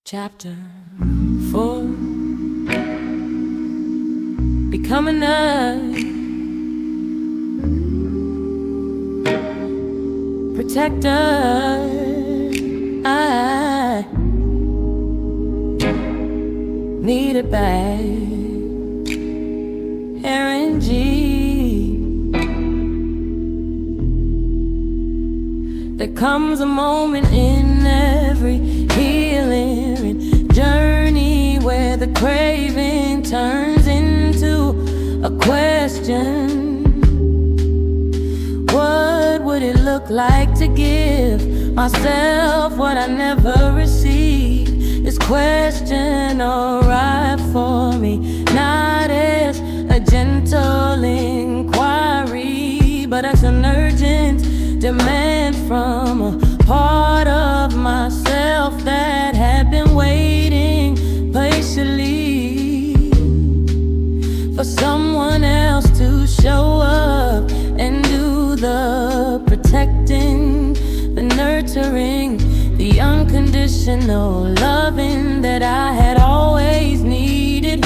Chapter 4. Becoming a protector. I need it back. Aaron G. There comes a moment in every healing journey where the craving turns into a question. What would it look like to give myself what I never received? This question arrived for me, not as a gentle inquiry, but as an urgent demand from a part of myself that had been waiting patiently for someone else to show up and do the protecting, the nurturing, the unconditional loving that I had always needed.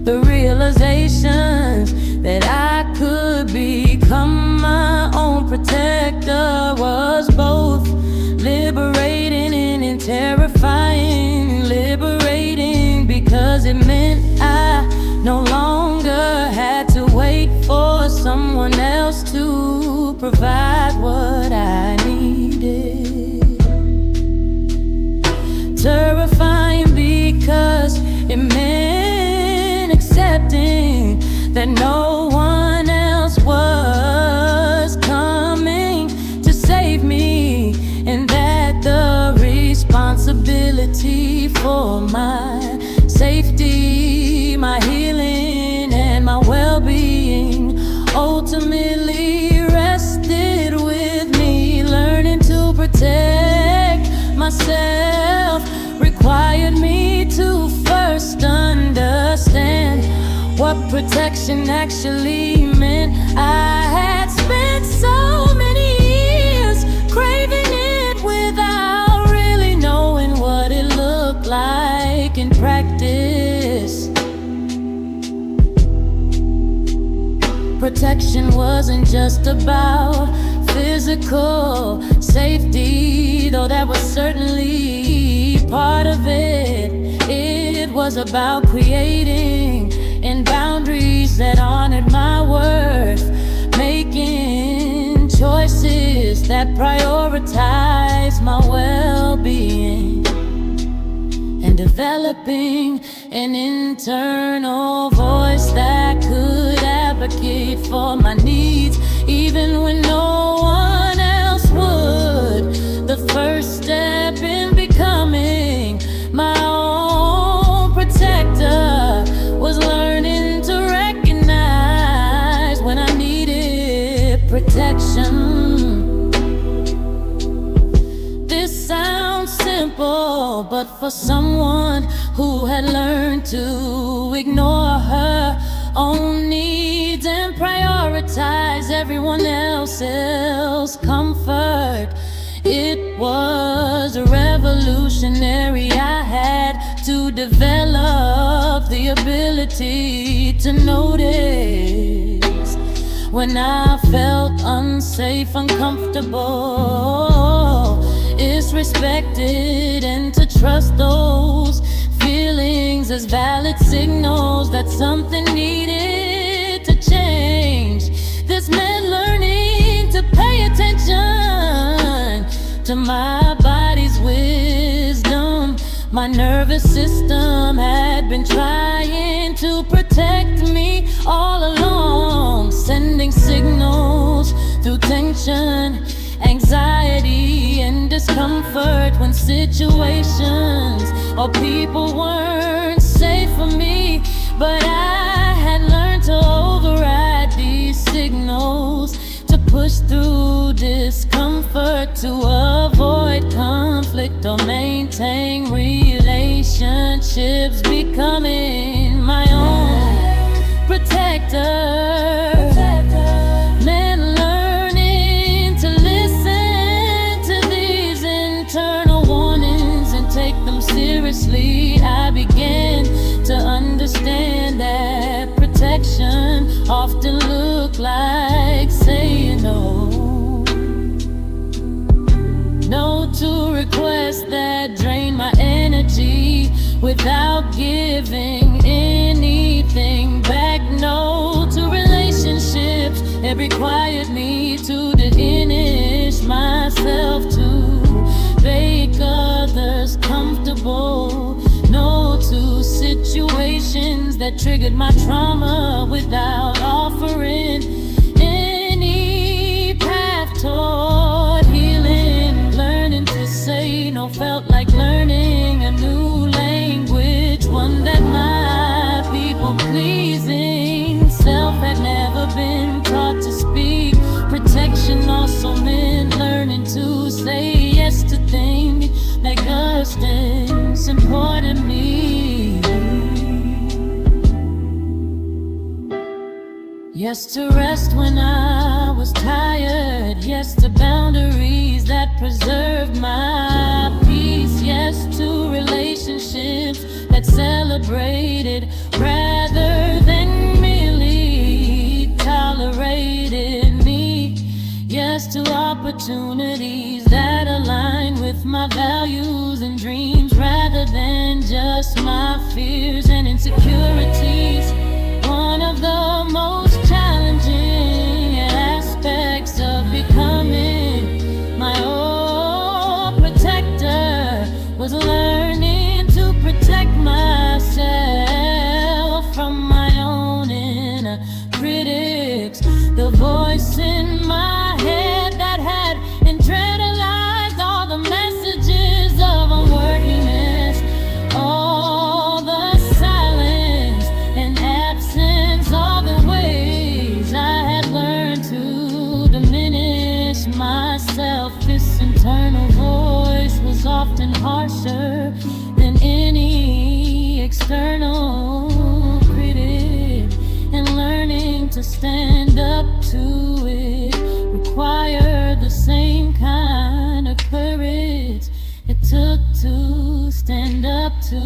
The realizations that I could become my own protector was both liberating and terrifying. Liberating because it meant I no longer had to wait for someone else to provide what I needed. Terrifying because it meant accepting that no one else was coming to save me, and that the responsibility for my safety, my healing, and my well-being ultimately rested with me. Learning to protect myself required me to first understand what protection actually meant. I had spent so many years craving it without really knowing what it looked like in practice. Protection wasn't just about physical safety, though that was certainly part of it. It was about creating and boundaries that honored my worth, making choices that prioritize my well-being, and developing an internal voice that could advocate for my needs even when no one else would. The first step in becoming my own protector was learning to recognize when I needed protection. This sounds simple, but for someone who had learned to ignore her own needs and prioritize everyone else's comfort, it was revolutionary. I had to develop the ability to notice when I felt unsafe, uncomfortable, disrespected, and to trust those feelings as valid signals that something needed to change. This meant learning to pay attention to my body's wisdom. My nervous system had been trying to protect me all along, sending signals through tension, anxiety, and discomfort when situations or people weren't safe for me. But I had learned to override these signals, to push through discomfort, to avoid conflict or maintain relationships, becoming my own protector. Man, learning to listen to these internal warnings and take them seriously. seriously, I began to understand that protection often looked like saying no. No to requests that drain my energy without giving anything back. No to relationships that required me to diminish myself to make others comfortable. No to situations that triggered my trauma without offering any path toward healing. Learning to say no felt like learning a new language, one that my people pleasing self had never been taught to speak. Protection also meant learning to say yes to things that distance supported me. Yes to rest when I was tired. Yes to boundaries that preserved my peace. Yes to relationships that celebrated rather than merely tolerated me. Yes to opportunities that align with my values and dreams rather than just my fears and insecurities. One of the most challenging aspects of becoming my own protector was learning to protect myself from my own inner critics. The voice in my head that had internalized all the messages of unworthiness, all the silence and absence, all the ways I had learned to diminish myself. This internal voice was often harsher than any external critic, and learning to stand up to it required the same kind of courage it took to stand up to